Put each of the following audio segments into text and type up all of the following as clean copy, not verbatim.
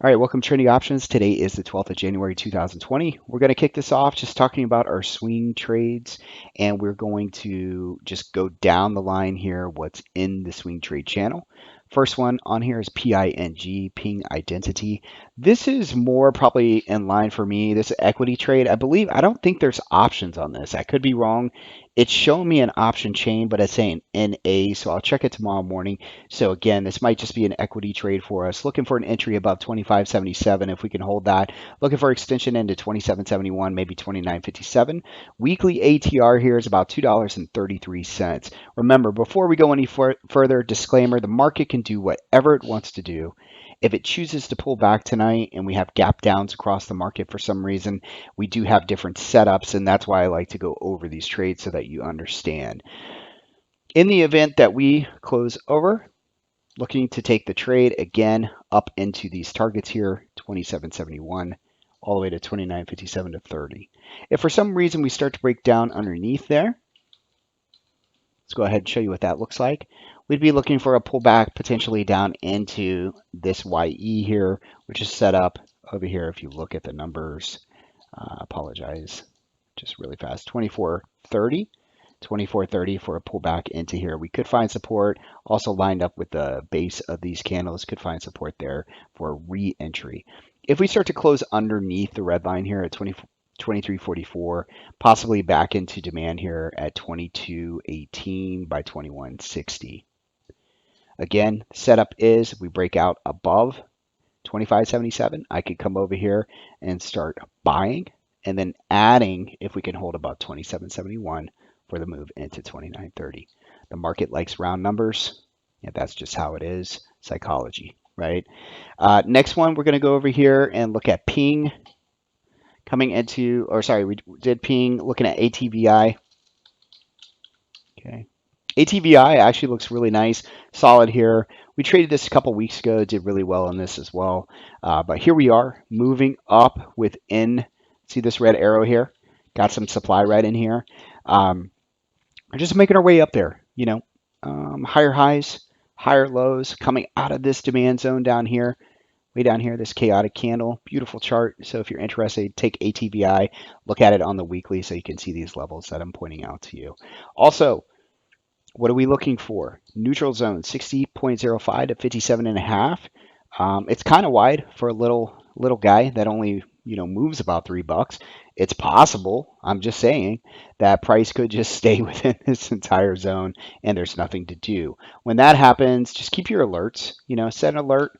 All right, welcome to Trendy Options. Today is the 12th of January 2020. We're going to kick this off just talking about our swing trades, and we're going to just go down the line here what's in the swing trade channel. First one on here is PING, Ping Identity. This is more probably in line for me. This is equity trade. I don't think there's options on this. I could be wrong. It's showing me an option chain, but it's saying NA, so I'll check it tomorrow morning. So again, this might just be an equity trade for us. Looking for an entry above 25.77 if we can hold that. Looking for extension into 27.71, maybe 29.57. Weekly ATR here is about $2.33. Remember, before we go any further, disclaimer, the market can do whatever it wants to do. If it chooses to pull back tonight and we have gap downs across the market for some reason, we do have different setups, and that's why I like to go over these trades so that you understand. In the event that we close over, looking to take the trade again up into these targets here, 27.71 all the way to 29.57 to 30. If for some reason we start to break down underneath there, let's go ahead and show you what that looks like. We'd be looking for a pullback potentially down into this YE here, which is set up over here. If you look at the numbers, apologize, just really fast, 24.30. 24.30 for a pullback into here. We could find support also lined up with the base of these candles, could find support there for re-entry. If we start to close underneath the red line here at 23.44, possibly back into demand here at 22.18 by 21.60. Again, setup is we break out above 25.77. I could come over here and start buying and then adding if we can hold above 27.71 for the move into 29.30. The market likes round numbers, and that's just how it is. Psychology, right? Next one, we're going to go over here and look at Ping coming into, or sorry, we did Ping, looking at ATVI. Okay. ATVI actually looks really nice, solid here. We traded this a couple weeks ago, did really well on this as well. But here we are moving up within, see this red arrow here? Got some supply right in here. We're just making our way up there, higher highs, higher lows, coming out of this demand zone down here, way down here, this chaotic candle, beautiful chart. So if you're interested, take ATVI, look at it on the weekly so you can see these levels that I'm pointing out to you. Also, what are we looking for? Neutral zone, 60.05 to 57.5. It's kind of wide for a little guy that only moves about $3. It's possible, I'm just saying, that price could just stay within this entire zone and there's nothing to do. When that happens, just keep your alerts, set an alert,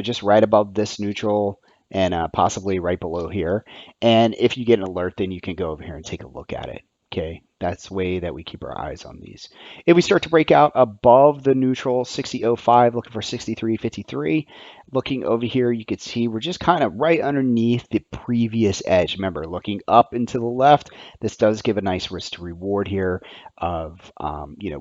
just right above this neutral and possibly right below here. And if you get an alert, then you can go over here and take a look at it. Okay, that's the way that we keep our eyes on these. If we start to break out above the neutral 60.05, looking for 63.53, looking over here, you can see we're just kind of right underneath the previous edge. Remember, looking up and to the left, this does give a nice risk to reward here of,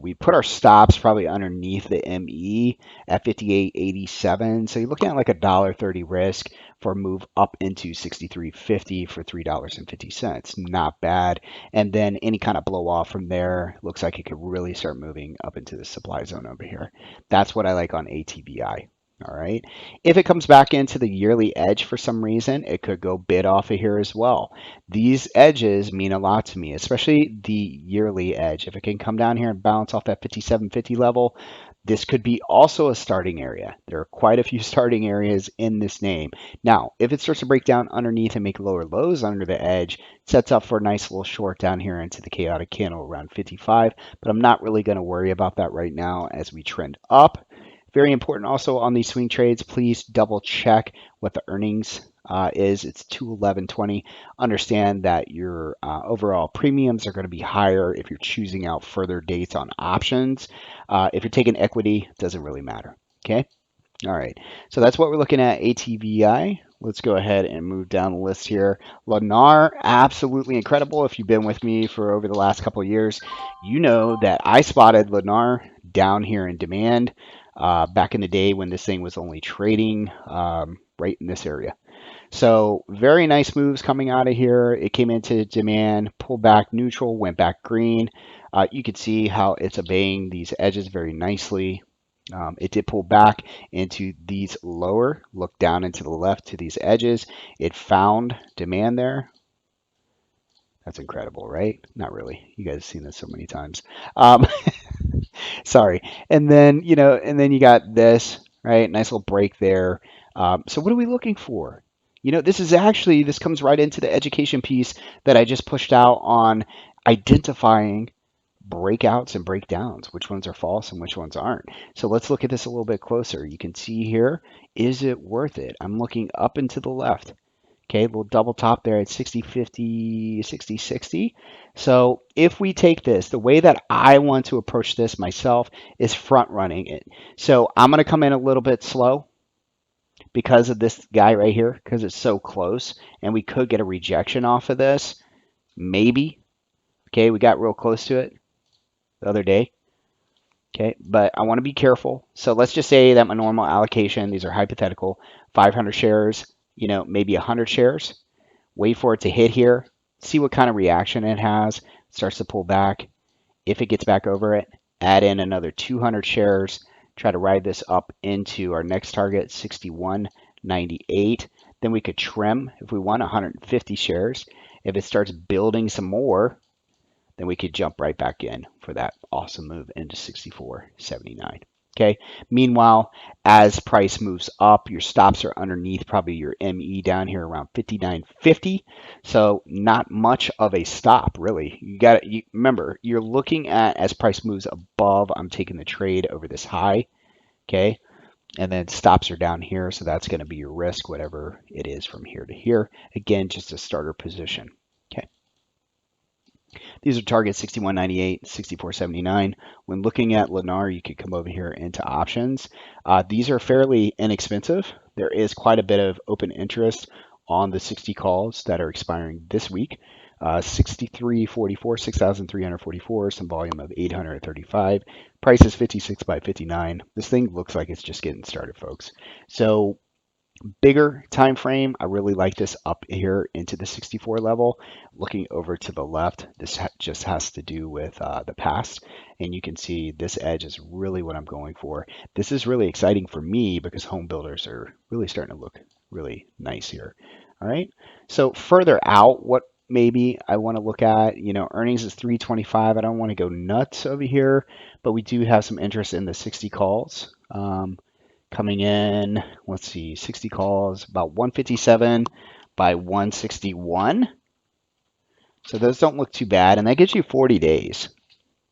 we put our stops probably underneath the ME at 58.87. So you're looking at like a $1.30 risk for a move up into 63.50 for $3.50. Not bad. And then any kind of blow off from there looks like it could really start moving up into the supply zone over here. That's what I like on ATVI. All right. If it comes back into the yearly edge for some reason, it could go bid off of here as well. These edges mean a lot to me, especially the yearly edge. If it can come down here and bounce off that 57.50 level, this could be also a starting area. There are quite a few starting areas in this name. Now, if it starts to break down underneath and make lower lows under the edge, sets up for a nice little short down here into the chaotic candle around 55, but I'm not really going to worry about that right now as we trend up. Very important also on these swing trades, please double check what the earnings is. It's 211.20. Understand that your overall premiums are going to be higher if you're choosing out further dates on options. If you're taking equity, it doesn't really matter. Okay. All right. So that's what we're looking at, ATVI. Let's go ahead and move down the list here. Lennar, absolutely incredible. If you've been with me for over the last couple of years, you know that I spotted Lennar down here in demand back in the day when this thing was only trading right in this area. So very nice moves coming out of here. It came into demand, pulled back neutral, went back green. You can see how it's obeying these edges very nicely. It did pull back into these lower, look down into the left to these edges. It found demand there. That's incredible, right? Not really. You guys have seen this so many times. Um, sorry. And then, and then you got this, right? Nice little break there. So what are we looking for? This comes right into the education piece that I just pushed out on identifying breakouts and breakdowns, which ones are false and which ones aren't. So let's look at this a little bit closer. You can see here, is it worth it? I'm looking up and to the left. Okay, little double top there at 60, 50, 60, 60. So if we take this, the way that I want to approach this myself is front running it. So I'm going to come in a little bit slow because of this guy right here, because it's so close, and we could get a rejection off of this. Maybe. Okay, we got real close to it the other day. Okay, but I want to be careful. So let's just say that my normal allocation, these are hypothetical, 500 shares, maybe 100 shares. Wait for it to hit here, see what kind of reaction it has, starts to pull back. If it gets back over it, add in another 200 shares, try to ride this up into our next target, 61.98. Then we could trim if we want 150 shares. If it starts building some more, then we could jump right back in for that awesome move into 64.79. Okay. Meanwhile, as price moves up, your stops are underneath probably your ME down here around 59.50. So not much of a stop, really. Remember, you're looking at as price moves above, I'm taking the trade over this high. Okay. And then stops are down here. So that's going to be your risk, whatever it is from here to here. Again, just a starter position. Okay. These are targets 61.98, 64.79. When looking at Lennar, you could come over here into options. These are fairly inexpensive. There is quite a bit of open interest on the 60 calls that are expiring this week. 63.44, 6,344, some volume of 835. Price is 56 by 59. This thing looks like it's just getting started, folks. So bigger time frame, I really like this up here into the 64 level. Looking over to the left, this just has to do with the past, and you can see this edge is really what I'm going for. This is really exciting for me because home builders are really starting to look really nice here. All right, so further out, what maybe I want to look at, earnings is 325. I don't want to go nuts over here, but we do have some interest in the 60 calls. Coming in, let's see, 60 calls, about 157 by 161. So those don't look too bad, and that gives you 40 days.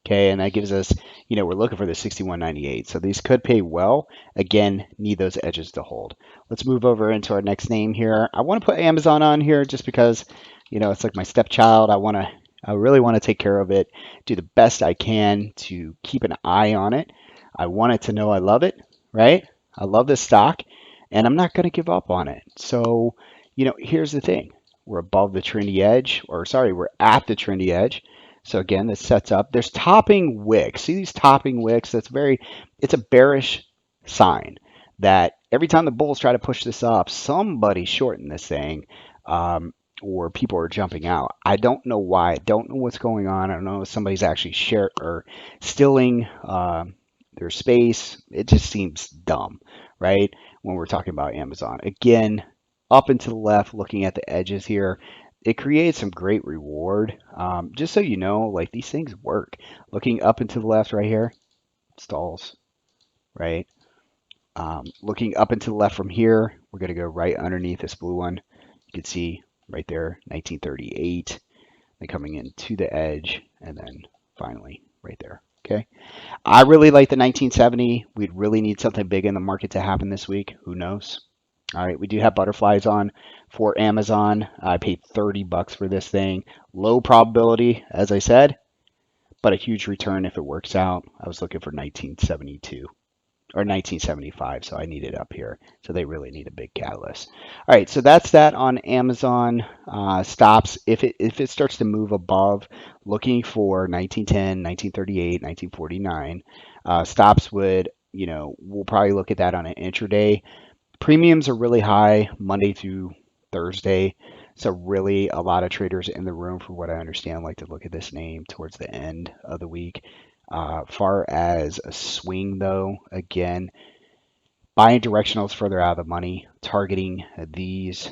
Okay, and that gives us, we're looking for the 61.98. So these could pay well. Again, need those edges to hold. Let's move over into our next name here. I want to put Amazon on here just because, it's like my stepchild. I really want to take care of it, do the best I can to keep an eye on it. I want it to know I love it, right? I love this stock, and I'm not going to give up on it. So, here's the thing. We're above the trendy edge, or sorry, we're at the trendy edge. So again, this sets up. There's topping wicks. See these topping wicks? It's a bearish sign that every time the bulls try to push this up, somebody's shorting this thing, or people are jumping out. I don't know why. I don't know what's going on. I don't know if somebody's actually stealing their space. It just seems dumb, right? When we're talking about Amazon. Again, up and to the left, looking at the edges here, it creates some great reward. Just so you know, like these things work. Looking up and to the left right here, stalls, right? Looking up and to the left from here, we're going to go right underneath this blue one. You can see right there, 1938. Then coming into the edge, and then finally right there. Okay. I really like the 1970. We'd really need something big in the market to happen this week. Who knows? All right, we do have butterflies on for Amazon. I paid 30 bucks for this thing. Low probability, as I said, but a huge return if it works out. I was looking for 1972 or 1975, so I need it up here. So they really need a big catalyst. All right, so that's that on Amazon stops. If it starts to move above, looking for 1910, 1938, 1949, stops would, we'll probably look at that on an intraday. Premiums are really high Monday through Thursday. So really a lot of traders in the room, from what I understand, like to look at this name towards the end of the week. Far as a swing, though, again, buying directionals further out of the money, targeting these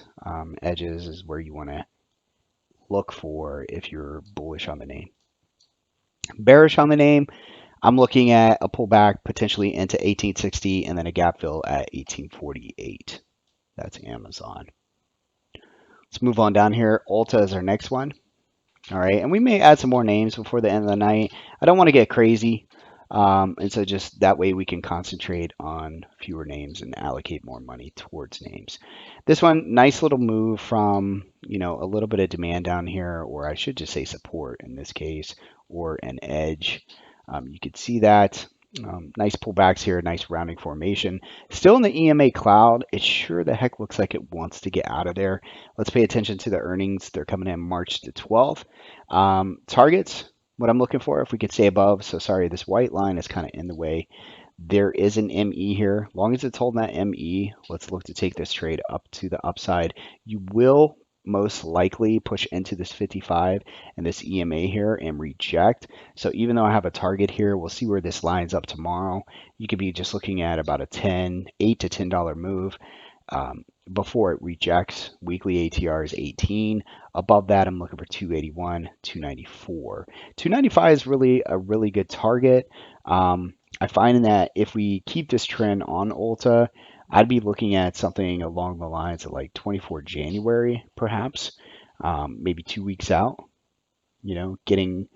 edges is where you want to look for if you're bullish on the name. Bearish on the name, I'm looking at a pullback potentially into 1860 and then a gap fill at 1848. That's Amazon. Let's move on down here. Ulta is our next one. All right, and we may add some more names before the end of the night. I don't want to get crazy, and so just that way we can concentrate on fewer names and allocate more money towards names. This one, nice little move from, a little bit of demand down here, or I should just say support in this case, or an edge. You could see that. Nice pullbacks here, nice rounding formation. Still in the EMA cloud. It sure the heck looks like it wants to get out of there. Let's pay attention to the earnings. They're coming in March the 12th. Targets, what I'm looking for, if we could stay above. So sorry, this white line is kind of in the way. There is an ME here. As long as it's holding that ME, let's look to take this trade up to the upside. You will most likely push into this 55 and this EMA here and reject. So even though I have a target here, we'll see where this lines up tomorrow. You could be just looking at about a $8 to $10 move before it rejects. Weekly ATR is 18. Above that, I'm looking for 281, 294. 295 is really a really good target. I find that if we keep this trend on Ulta, I'd be looking at something along the lines of like 24 January, perhaps, maybe 2 weeks out, getting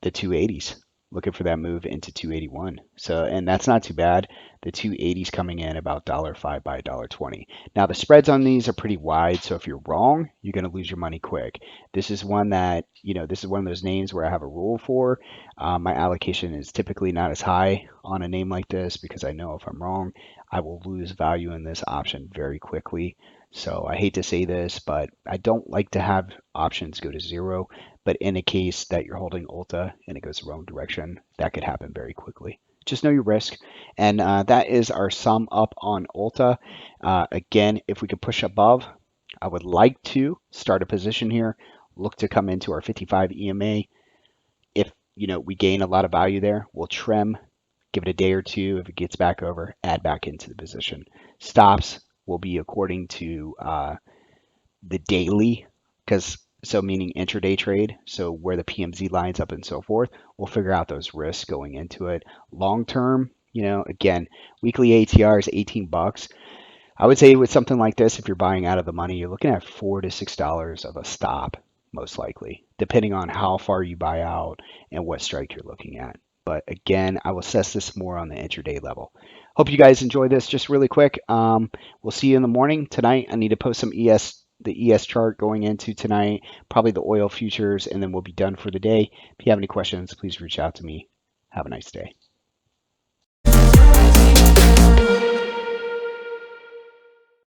the 280s, looking for that move into 281. So, and that's not too bad. The 280s coming in about $1.05 by $1.20. Now the spreads on these are pretty wide, so if you're wrong, you're going to lose your money quick. This is one that, this is one of those names where I have a rule for. My allocation is typically not as high on a name like this because I know if I'm wrong, I will lose value in this option very quickly. So I hate to say this, but I don't like to have options go to zero. But in a case that you're holding Ulta and it goes the wrong direction, that could happen very quickly. Just know your risk. And that is our sum up on Ulta. Again, if we could push above, I would like to start a position here, look to come into our 55 EMA. If we gain a lot of value there, we'll trim, give it a day or two. If it gets back over, add back into the position. Stops will be according to the daily, meaning intraday trade, so where the PMZ lines up and so forth, we'll figure out those risks going into it. Long term, again, weekly ATR is 18 bucks. I would say with something like this, if you're buying out of the money, you're looking at $4 to $6 of a stop, most likely, depending on how far you buy out and what strike you're looking at. But again, I will assess this more on the intraday level. Hope you guys enjoy this. Just really quick, we'll see you in the morning tonight. I need to post the ES chart going into tonight, probably the oil futures, and then we'll be done for the day. If you have any questions, please reach out to me. Have a nice day.